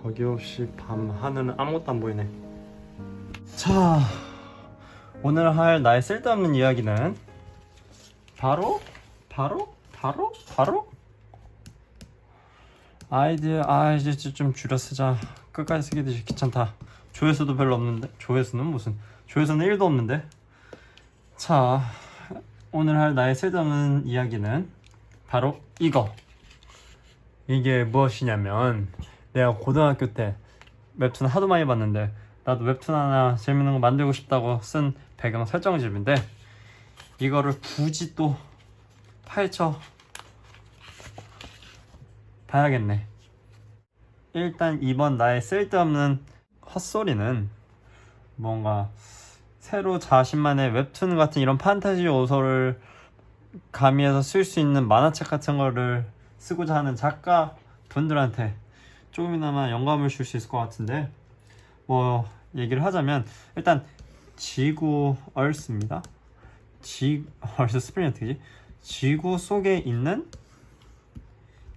어김없이 밤 하늘은 아무것도 안 보이네. 자, 오늘 할 나의 쓸데없는 이야기는 바로 이제 좀 줄여 쓰자. 끝까지 쓰기 되게 귀찮다. 조회수도 별로 없는데. 조회수는 무슨, 조회수는 1도 없는데. 자, 오늘 할 나의 쓸데없는 이야기는 바로 이게 무엇이냐면, 내가 고등학교 때 웹툰 하도 많이 봤는데 나도 웹툰 하나 재밌는 거 만들고 싶다고 쓴 배경 설정집인데, 이거를 굳이 또 파헤쳐 봐야겠네. 일단 이번 나의 쓸데없는 헛소리는 뭔가 새로 자신만의 웹툰 같은 이런 판타지 요소를 가미해서 쓸 수 있는 만화책 같은 거를 쓰고자 하는 작가 분들한테 조금이나마 영감을 줄 수 있을 것 같은데, 뭐 얘기를 하자면 일단 지구 얼스입니다. 얼스 스펠링 어떻게지? 지구 속에 있는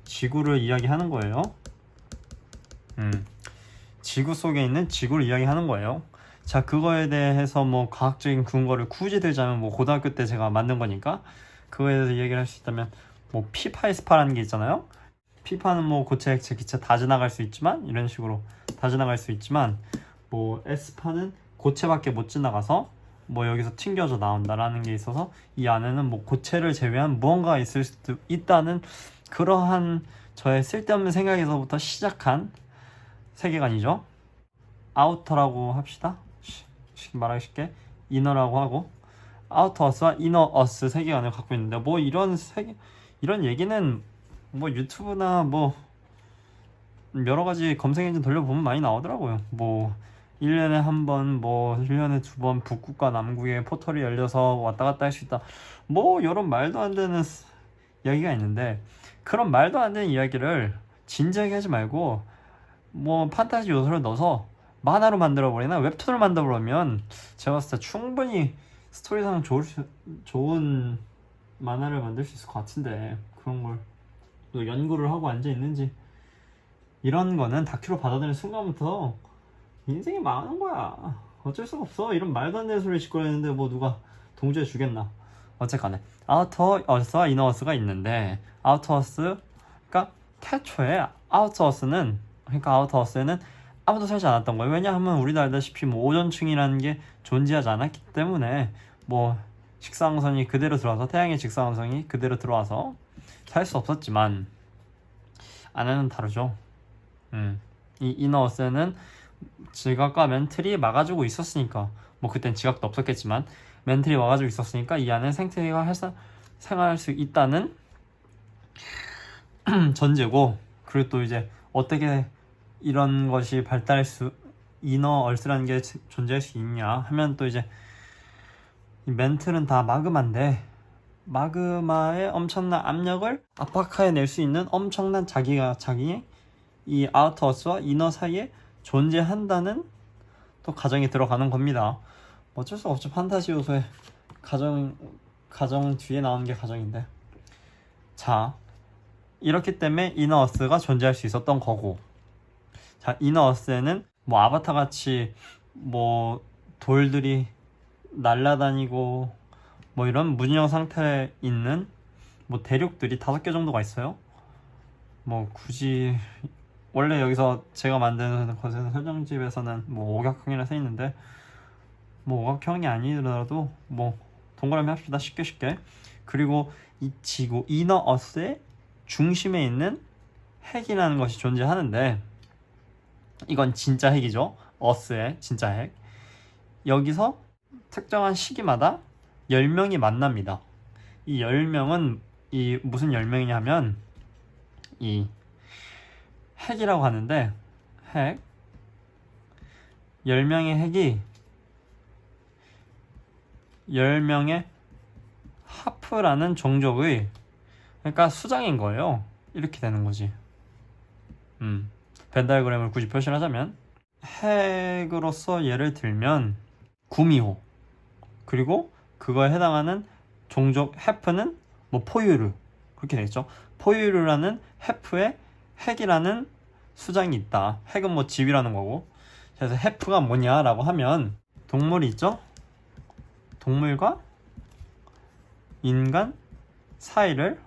지구를 이야기하는 거예요. 지구 속에 있는 지구를 이야기하는 거예요. 자, 그거에 대해서 뭐 과학적인 근거를 굳이 들자면, 뭐 고등학교 때 제가 만든 거니까 그거에 대해서 얘기를 할 수 있다면, 뭐 피파에스파라는 게 있잖아요. 피파는 뭐 고체, 액체, 기체 다 지나갈 수 있지만, 이런 식으로 다 지나갈 수 있지만, 뭐 에스파는 고체밖에 못 지나가서 뭐 여기서 튕겨져 나온다라는 게 있어서, 이 안에는 뭐 고체를 제외한 무언가가 있을 수도 있다는 그러한 저의 쓸데없는 생각에서부터 시작한 세계관이죠. 아우터라고 합시다. 말하기 쉽게 이너라고 하고, 아우터 어스와 이너 어스 세계관을 갖고 있는데, 뭐 이런 얘기는 뭐 유튜브나 뭐 여러 가지 검색 엔진 돌려보면 많이 나오더라고요. 뭐 1년에 한 번, 뭐 1년에 2번 북극과 남극의 포털이 열려서 왔다 갔다 할 수 있다, 뭐 이런 말도 안 되는 이야기가 있는데, 그런 말도 안 되는 이야기를 진지하게 하지 말고 뭐 판타지 요소를 넣어서 만화로 만들어버리나 웹툰을 만들어버리면 제가 봤을 때 충분히 스토리상 좋은 만화를 만들 수 있을 것 같은데, 그런 걸 또 연구를 하고 앉아있는지. 이런 거는 다큐로 받아들이는 순간부터 인생이 망하는 거야. 어쩔 수가 없어. 이런 말도 안 되는 소리 짓거리는데 뭐 누가 동조해 주겠나. 어쨌거나 아우터 어스와 이너 어스가 있는데, 아우터 어스가 태초에 아우터 어스는, 그러니까 아우터 어스에는 아무도 살지 않았던 거예요. 왜냐하면 우리도 알다시피 뭐 오존층이라는 게 존재하지 않았기 때문에, 뭐 직사광선이 그대로 들어와서, 태양의 직사광선이 그대로 들어와서 살 수 없었지만, 안에는 다르죠. 이 이너 어스에는 지각과 멘틀이 막아주고 있었으니까, 뭐 그땐 지각도 없었겠지만 멘틀이 막아주고 있었으니까 이 안에 생태계가 생활할 수 있다는 전제고, 그리고 또 이제 어떻게 이런 것이 이너 얼스라는 게 존재할 수 있냐 하면, 또 이제 이 멘틀은 다 마그마인데, 마그마의 엄청난 압력을 압박해낼 수 있는 엄청난 자기의 이 아우터 어스와 이너 사이에 존재한다는 또 가정이 들어가는 겁니다. 어쩔 수 없죠. 판타지 요소에 가정 뒤에 나오는 게 가정인데. 자, 이렇기 때문에 이너 어스가 존재할 수 있었던 거고, 자, 이너 어스에는 뭐 아바타 같이 뭐 돌들이 날아다니고 뭐 이런 무진영 상태에 있는 뭐 대륙들이 5개 정도가 있어요. 뭐 굳이 원래 여기서 제가 만드는 것에서 설정집에서는 뭐 오각형이라 써 있는데, 뭐 오각형이 아니더라도 뭐 동그라미 합시다. 쉽게. 그리고 이 지구 이너 어스의 중심에 있는 핵이라는 것이 존재하는데, 이건 진짜 핵이죠. 어스의 진짜 핵. 여기서 특정한 시기마다 10명이 만납니다. 이 10명은 무슨 10명이냐 하면, 이 핵이라고 하는데, 10명의 핵이 10명의 하프라는 종족의, 그러니까 수장인 거예요. 이렇게 되는 거지. 벤다이그램을 굳이 표시를 하자면, 핵으로서 예를 들면 구미호, 그리고 그거에 해당하는 종족 해프는 뭐 포유류, 그렇게 되겠죠. 포유류라는 해프의 핵이라는 수장이 있다. 핵은 뭐 집이라는 거고. 그래서 해프가 뭐냐라고 하면 동물이 있죠? 동물과 인간 사이를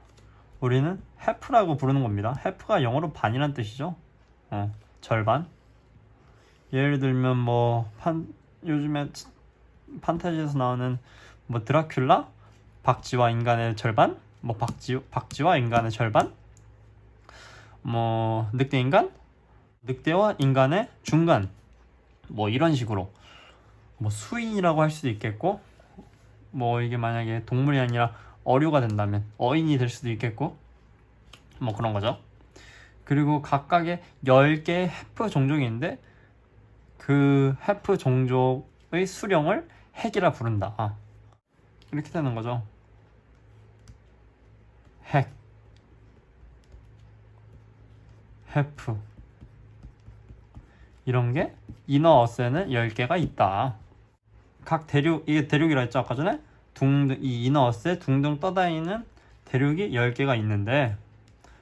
우리는 해프라고 부르는 겁니다. 해프가 영어로 반이란 뜻이죠. 절반. 예를 들면 뭐 요즘에 판타지에서 나오는 뭐 드라큘라, 박쥐와 인간의 절반, 뭐 박쥐와 인간의 절반, 뭐 늑대 인간, 늑대와 인간의 중간, 뭐 이런 식으로 뭐 수인이라고 할 수도 있겠고, 뭐 이게 만약에 동물이 아니라 어류가 된다면 어인이 될 수도 있겠고, 뭐 그런 거죠. 그리고 각각의 10개의 해프 종족이 있는데 그 해프 종족의 수령을 핵이라 부른다. 이렇게 되는 거죠. 핵, 해프, 이런 게 이너 어스에는 10개가 있다. 각 대륙, 이게 대륙이라 했죠 아까 전에? 이 이너 어스에 둥둥 떠다니는 대륙이 10개가 있는데,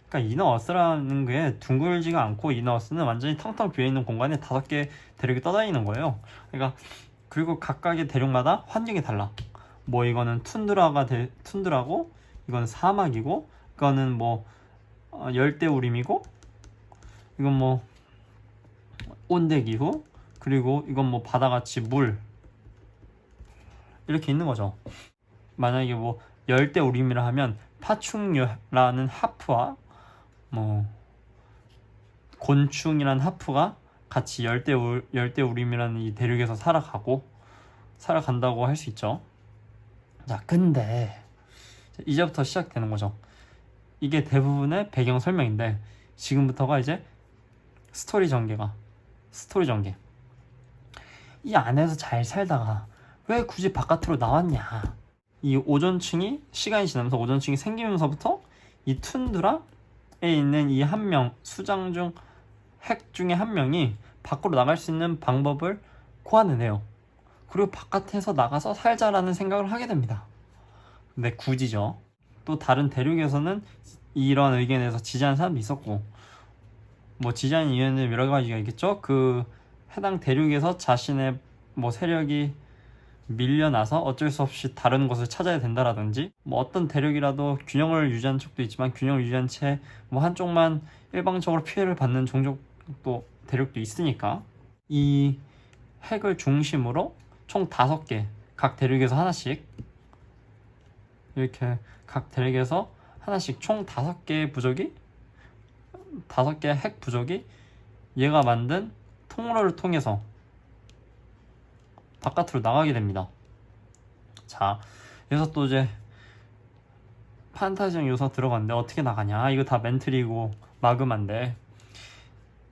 그러니까 이너 어스라는 게 둥글지가 않고 이너 어스는 완전히 텅텅 비어있는 공간에 5개 대륙이 떠다니는 거예요. 그러니까 그리고 각각의 대륙마다 환경이 달라. 뭐 이거는 툰드라고, 이건 사막이고, 이거는 뭐 열대우림이고, 이건 뭐 온대기후, 그리고 이건 뭐 바다같이 물, 이렇게 있는 거죠. 만약에 뭐 열대우림이라 하면 파충류라는 하프와 뭐 곤충이라는 하프가 같이 열대우림이라는 이 대륙에서 살아간다고 할 수 있죠. 자, 근데 이제부터 시작되는 거죠. 이게 대부분의 배경 설명인데, 지금부터가 이제 스토리 전개. 이 안에서 잘 살다가 왜 굳이 바깥으로 나왔냐. 이 오존층이, 시간이 지나면서 오존층이 생기면서부터 이 툰드라에 있는 이 한 명, 수장 중 핵 중에 한 명이 밖으로 나갈 수 있는 방법을 고안해내요. 그리고 바깥에서 나가서 살자라는 생각을 하게 됩니다. 근데 굳이죠. 또 다른 대륙에서는 이런 의견에서 지지하는 사람도 있었고, 뭐 지지하는 이유는 여러 가지가 있겠죠. 그 해당 대륙에서 자신의 뭐 세력이 밀려나서 어쩔 수 없이 다른 곳을 찾아야 된다라든지, 뭐 어떤 대륙이라도 균형을 유지한 척도 있지만 균형을 유지한 채 뭐 한쪽만 일방적으로 피해를 받는 종족도 대륙도 있으니까, 이 핵을 중심으로 총 5개, 각 대륙에서 하나씩, 이렇게 각 대륙에서 하나씩 총 5개의 부족이, 5개의 핵 부족이 얘가 만든 통로를 통해서 바깥으로 나가게 됩니다. 자, 여기서 또 이제 판타지적 요소가 들어갔는데 어떻게 나가냐. 이거 다 멘틀이고 마그마인데,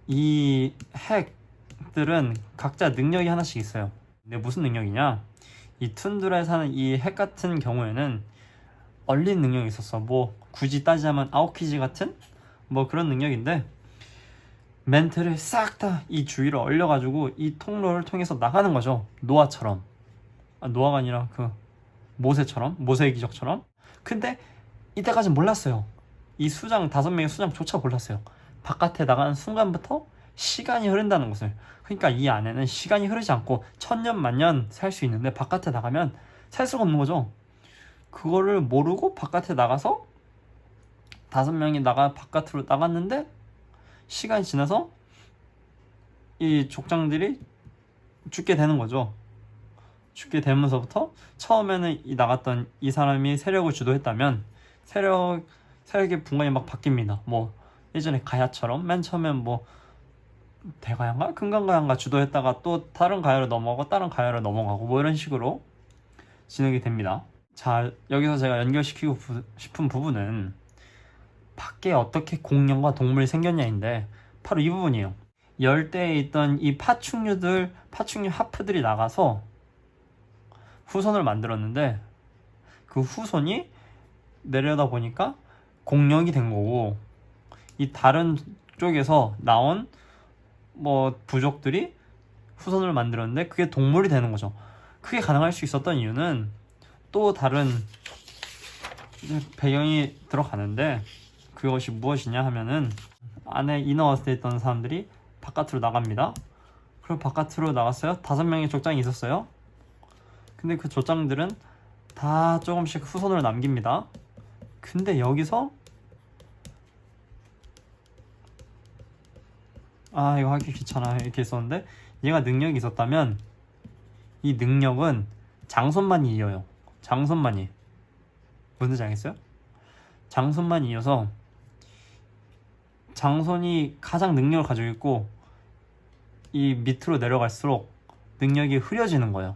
이 핵들은 각자 능력이 하나씩 있어요. 근데 무슨 능력이냐, 이 툰드라에 사는 이 핵 같은 경우에는 얼린 능력이 있었어. 뭐 굳이 따지자면 아오키지 같은 뭐 그런 능력인데, 멘트를 싹 다 이 주위를 얼려가지고 이 통로를 통해서 나가는 거죠. 노아처럼. 노아가 아니라 그 모세의 기적처럼. 근데 이때까지 몰랐어요. 이 수장, 5명의 수장조차 몰랐어요. 바깥에 나가는 순간부터 시간이 흐른다는 것을. 그러니까 이 안에는 시간이 흐르지 않고 천년 만년 살 수 있는데, 바깥에 나가면 살 수가 없는 거죠. 그거를 모르고 바깥에 나가서 5명이 바깥으로 나갔는데, 시간이 지나서 이 족장들이 죽게 되는 거죠. 죽게 되면서부터 처음에는 나갔던 이 사람이 세력을 주도했다면 세력의 분간이 막 바뀝니다. 뭐 예전에 가야처럼 맨 처음엔 뭐 대가야인가 금강가야인가 주도했다가 또 다른 가야로 넘어가고 다른 가야로 넘어가고 뭐 이런 식으로 진행이 됩니다. 자, 여기서 제가 연결시키고 싶은 부분은 밖에 어떻게 공룡과 동물이 생겼냐인데, 바로 이 부분이에요. 열대에 있던 이 파충류 하프들이 나가서 후손을 만들었는데, 그 후손이 내려다 보니까 공룡이 된 거고, 이 다른 쪽에서 나온 뭐 부족들이 후손을 만들었는데 그게 동물이 되는 거죠. 그게 가능할 수 있었던 이유는 또 다른 배경이 들어가는데, 그것이 무엇이냐 하면은 안에 이너워스에 있던 사람들이 바깥으로 나갑니다. 그리고 바깥으로 나갔어요. 5명의 족장이 있었어요. 근데 그 족장들은 다 조금씩 후손을 남깁니다. 근데 여기서 이거 하기 귀찮아 이렇게 있었는데, 얘가 능력이 있었다면 이 능력은 장손만이 이어요. 장손만이. 뭔지 알겠어요? 장손만이 이어서 장손이 가장 능력을 가지고 있고, 이 밑으로 내려갈수록 능력이 흐려지는 거예요.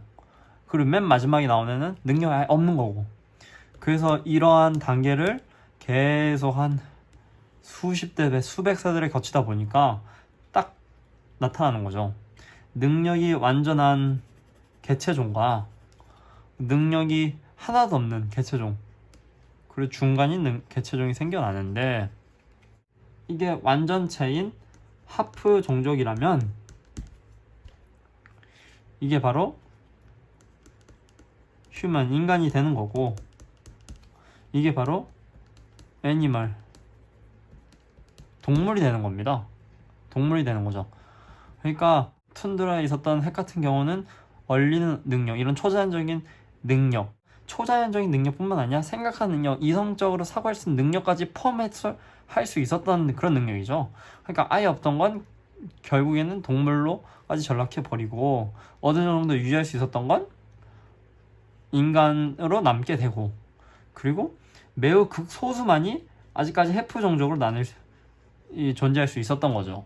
그리고 맨 마지막에 나오는 애는 능력이 아예 없는 거고. 그래서 이러한 단계를 계속 한 수십 대, 수백 세대를 거치다 보니까 딱 나타나는 거죠. 능력이 완전한 개체종과 능력이 하나도 없는 개체종, 그리고 중간인 개체종이 생겨나는데, 이게 완전체인 하프 종족이라면 이게 바로 휴먼, 인간이 되는 거고, 이게 바로 애니멀, 동물이 되는 겁니다. 동물이 되는 거죠. 그러니까 툰드라에 있었던 핵 같은 경우는 얼리는 능력, 이런 초자연적인 능력, 초자연적인 능력뿐만 아니라 생각하는 능력, 이성적으로 사고할 수 있는 능력까지 포함해서 할 수 있었던 그런 능력이죠. 그러니까 아예 없던 건 결국에는 동물로까지 전락해버리고, 어느 정도 유지할 수 있었던 건 인간으로 남게 되고, 그리고 매우 극소수만이 아직까지 해프 종족으로 존재할 수 있었던 거죠.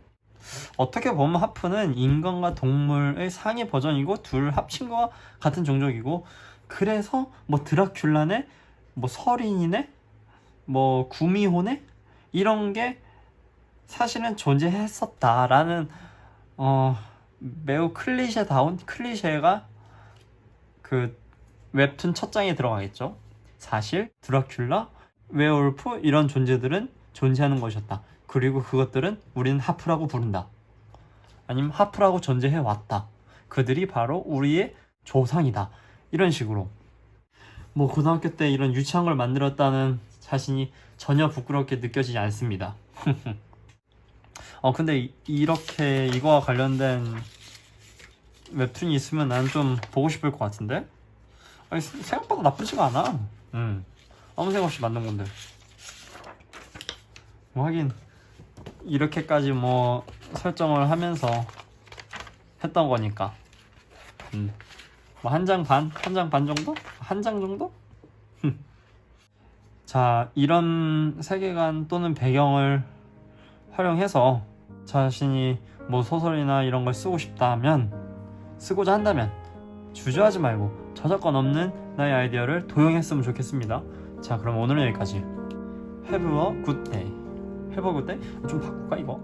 어떻게 보면 하프는 인간과 동물의 상위 버전이고, 둘 합친 거와 같은 종족이고, 그래서 뭐 드라큘라네, 뭐 서린이네, 뭐 구미호네, 이런 게 사실은 존재했었다라는 매우 클리셰다운 클리셰가 그 웹툰 첫 장에 들어가겠죠. 사실 드라큘라, 웨어울프 이런 존재들은 존재하는 것이었다. 그리고 그것들은 우리는 하프라고 부른다. 아니면 하프라고 존재해왔다. 그들이 바로 우리의 조상이다. 이런 식으로. 뭐 고등학교 때 이런 유치한 걸 만들었다는 자신이 전혀 부끄럽게 느껴지지 않습니다. 근데 이렇게 이거와 관련된 웹툰이 있으면 나는 좀 보고 싶을 것 같은데? 생각보다 나쁘지가 않아. 아무 생각 없이 만든 건데. 뭐 하긴 이렇게까지 뭐 설정을 하면서 했던 거니까. 뭐 한 장 반 정도? 한 장 정도? 자, 이런 세계관 또는 배경을 활용해서 자신이 뭐 소설이나 이런 걸 쓰고자 한다면 주저하지 말고 저작권 없는 나의 아이디어를 도용했으면 좋겠습니다. 자, 그럼 오늘은 여기까지. Have a good day. Have a good day? 좀 바꿀까 이거?